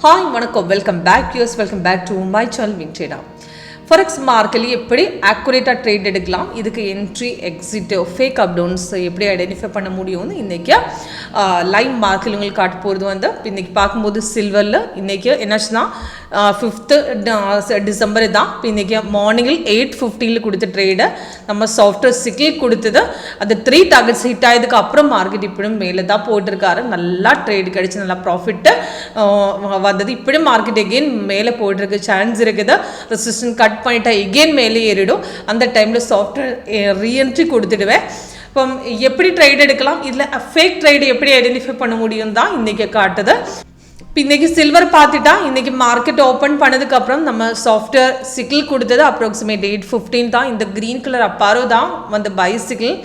Hi, welcome back viewers, welcome back to my channel WinTrader. Forex market எப்படி accurate trade எடுக்கலாம், இதுக்கு entry exit fake அப் downs எப்படி identify பண்ண முடியும்னு இன்னைக்கு லைவ் மார்க்கெட் உங்களுக்கு காட்ட போகிறது வந்து இன்னைக்கு பார்க்கும்போது சில்வரில் இன்னைக்கு என்னாச்சுன்னா 5th டிசம்பர் தான். இப்போ இன்றைக்கி மார்னிங்கில் 8:15 கொடுத்த ட்ரேடை நம்ம சாஃப்ட்வேர் சிக்கில் கொடுத்தது அது 3 டார்கெட்ஸ் ஹிட் ஆயதுக்கு அப்புறம் மார்க்கெட் இப்படியும் மேலே தான் போட்டிருக்காரு. நல்லா ட்ரேடு கிடச்சி நல்லா ப்ராஃபிட்டு வந்தது. இப்படி மார்க்கெட் எகெயின் மேலே போட்டிருக்கு, சான்ஸ் இருக்குது. ரெசிஸ்டன்ட் கட் பண்ணிட்டா எகெயின் மேலே ஏறிடும். அந்த டைமில் சாஃப்ட்வேர் ரீஎன்ட்ரி கொடுத்துடுவேன். இப்போ எப்படி ட்ரேட் எடுக்கலாம், இதில் ஃபேக் ட்ரேடு எப்படி ஐடென்டிஃபை பண்ண முடியும் தான் இன்றைக்கி காட்டுது. இப்போ இன்றைக்கி சில்வர் பார்த்துட்டா இன்றைக்கி மார்க்கெட் ஓப்பன் பண்ணதுக்கப்புறம் நம்ம சாஃப்ட்வேர் சிக்கிள் கொடுத்தது அப்ராக்சிமேட் 8:15 தான். இந்த க்ரீன் கலர் அப்பாரோ தான் வந்து பைசிக்கிள்.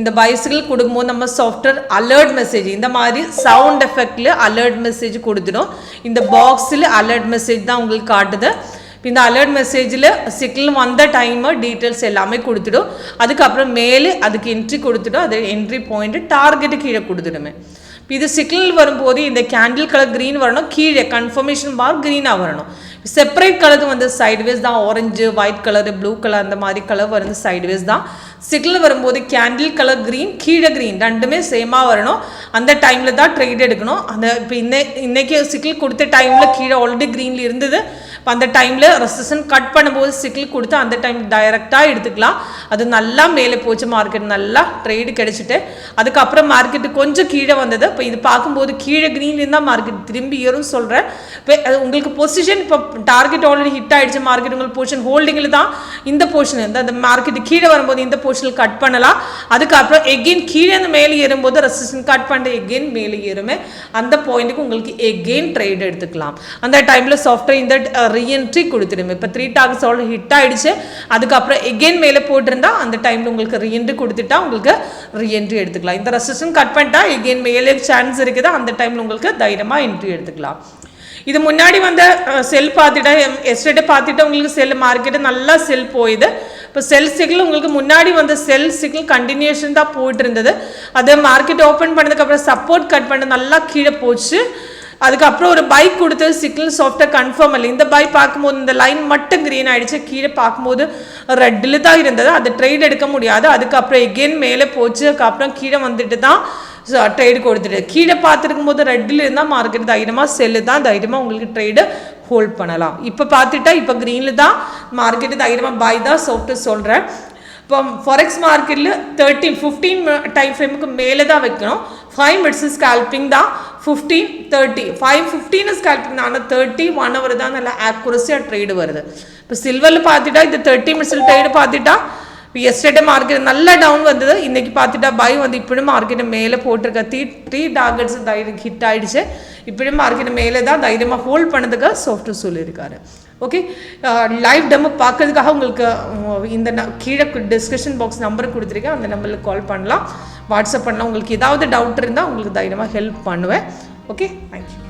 இந்த பைசிக்கிள் கொடுக்கும்போது நம்ம சாஃப்ட்வேர் அலர்ட் மெசேஜ் இந்த மாதிரி சவுண்ட் எஃபெக்டில் அலர்ட் மெசேஜ் கொடுத்துடும். இந்த பாக்ஸில் அலர்ட் மெசேஜ் தான் உங்களுக்கு காட்டுது. இந்த அலர்ட் மெசேஜில் சிக்கிள் வந்த டைமு டீட்டெயில்ஸ் எல்லாமே கொடுத்துடும். அதுக்கப்புறம் மேலே அதுக்கு என்ட்ரி கொடுத்துடும். அது என்ட்ரி பாயிண்ட்டு டார்கெட்டு கீழே கொடுத்துடுமே. இது சிக்கிள் வரும்போது இந்த கேண்டில் கலர் க்ரீன் வரணும், கீழே கன்ஃபர்மேஷன் மார்க் க்ரீனாக வரணும். செப்பரேட் கலர் வந்து சைட்வேஸ் தான், orange white colour blue colour அந்த மாதிரி கலர் வந்து சைட்வேஸ் தான். சிக்கிள் வரும்போது கேண்டில் கலர் க்ரீன் கீழே க்ரீன் ரெண்டுமே சேமாக வரணும். அந்த டைமில் தான் ட்ரேட் எடுக்கணும். அந்த இப்போ இன்னைக்கு சிக்கிள் கொடுத்த டைமில் கீழே ஆல்ரெடி க்ரீனில் இருந்தது. இப்போ அந்த டைமில் ரெசிஸ்டன்ட் கட் பண்ணும்போது சிக்கிள் கொடுத்து அந்த டைம் டைரெக்டாக எடுத்துக்கலாம். அது நல்லா மேலே போச்சு, மார்க்கெட் நல்லா ட்ரேடு கிடச்சிட்டு அதுக்கப்புறம் மார்க்கெட்டு கொஞ்சம் கீழே வந்தது. இப்போ இது பார்க்கும்போது கீழே க்ரீன்லேருந்து தான் மார்க்கெட் திரும்பி ஏறும் சொல்கிறேன். இப்போ அது உங்களுக்கு பொசிஷன் இப்போ டார்கெட் ஆல்ரெடி ஹிட் ஆகிடுச்சு, மார்க்கெட் உங்களுக்கு பொசிஷன் ஹோல்டிங்கில் தான். இந்த பொசிஷன் அந்த மார்க்கெட்டு கீழே வரும்போது இந்த பொசிஷனில் கட் பண்ணலாம். அதுக்கப்புறம் எகெயின் கீழே அந்த மேலே ஏறும்போது ரெசிஸ்டன்ட் கட் பண்ணிட்டு எகெயின் மேலே ஏறுமே. அந்த பாயிண்ட்டுக்கு உங்களுக்கு எகெயின் ட்ரேட் எடுத்துக்கலாம். அந்த டைமில் சாஃப்ட்வேர் இந்த ரீஎன்ட்ரி கொடுத்துடுமே. இப்போ 3 டார்கெட்ஸ் ஆல்ரெடி ஹிட் ஆகிடுச்சு. அதுக்கப்புறம் எகெயின் மேலே போட்டிருந்தா அந்த டைமில் உங்களுக்கு ரீஎன்ட்ரி கொடுத்துட்டா உங்களுக்கு ரீஎன்ட்ரி எடுத்துக்கலாம். இந்த ரெசிஸ்டன்ட் கட் பண்ணிட்டா எகெயின் மேலே சான்ஸ் இருக்குது. அந்த டைமில் உங்களுக்கு தைரியமாக என்ட்ரி எடுத்துக்கலாம். இது முன்னாடி வந்த செல் பார்த்துட்டா எஸ்டேட்டை பார்த்துட்டா உங்களுக்கு செல் மார்க்கெட்டு நல்லா செல் போயிது. இப்போ செல் சிக்கிள் உங்களுக்கு முன்னாடி வந்த செல் சிக்கிள் கண்டினியூஷன் தான் போயிட்டு இருந்தது. அது மார்க்கெட் ஓப்பன் பண்ணதுக்கப்புறம் சப்போர்ட் கட் பண்ணி நல்லா கீழே போச்சு. அதுக்கப்புறம் ஒரு பை கொடுத்தது சிக்கிள் சாஃப்ட்வேர் கன்ஃபார்ம் இல்லை. இந்த பை பார்க்கும்போது இந்த லைன் மட்டும் க்ரீன் ஆகிடுச்சு, கீழே பார்க்கும்போது ரெட்டில் தான் இருந்தது. அது ட்ரேட் எடுக்க முடியாது. அதுக்கப்புறம் எகெயின் மேலே போச்சு. அதுக்கப்புறம் கீழே வந்துட்டு தான் ட்ரேடு கொடுத்துட்டு கீழே பார்த்துருக்கும் போது ரெட்டில் இருந்தால் மார்க்கெட் தைரியமாக செல்லு தான், தைரியமாக உங்களுக்கு ட்ரேடு ஹோல்ட் பண்ணலாம். இப்போ பார்த்துட்டா இப்போ க்ரீனில் தான் மார்க்கெட்டு தைரியமாக பை தான் சாஃப்ட்வேர் சொல்கிறேன். இப்போ ஃபாரெக்ஸ் மார்க்கெட்டில் 15 டைம் ஃப்ரேமுக்கு மேலே தான் வைக்கணும். 5 மினிட்ஸ் ஸ்கால்பிங் தான், 15, 30, 5:15 ஸ்கால்பிங் தான். ஆனால் 30 1 hour தான் நல்லா ஆக்குரஸியாக ட்ரேடு வருது. இப்போ சில்வரில் பார்த்துட்டா இந்த 30 மினிட்ஸில் ட்ரேடு பார்த்துட்டா இப்போ எஸ்டேட்டை மார்க்கெட் நல்லா டவுன் வந்தது. இன்றைக்கி பார்த்துட்டா பை வந்து இப்படி மார்க்கெட்டை மேலே போட்டிருக்க 3 டார்கெட்ஸ் ஹிட் ஆகிடுச்சு. இப்படி மார்க்கெட்டை மேலே தான் தைரியமாக ஹோல்ட் பண்ணதுக்கு சாஃப்ட்வேர் சொல்லியிருக்காரு. ஓகே, லைவ் டெமோ பார்க்கறதுக்காக உங்களுக்கு இந்த கீழே டிஸ்கிரிப்ஷன் பாக்ஸ் நம்பர் கொடுத்துருக்கேன். அந்த நம்பருக்கு கால் பண்ணலாம், வாட்ஸ்அப் பண்ணலாம். உங்களுக்கு ஏதாவது டவுட் இருந்தால் உங்களுக்கு தைரியமாக ஹெல்ப் பண்ணுவேன். Okay, thank you.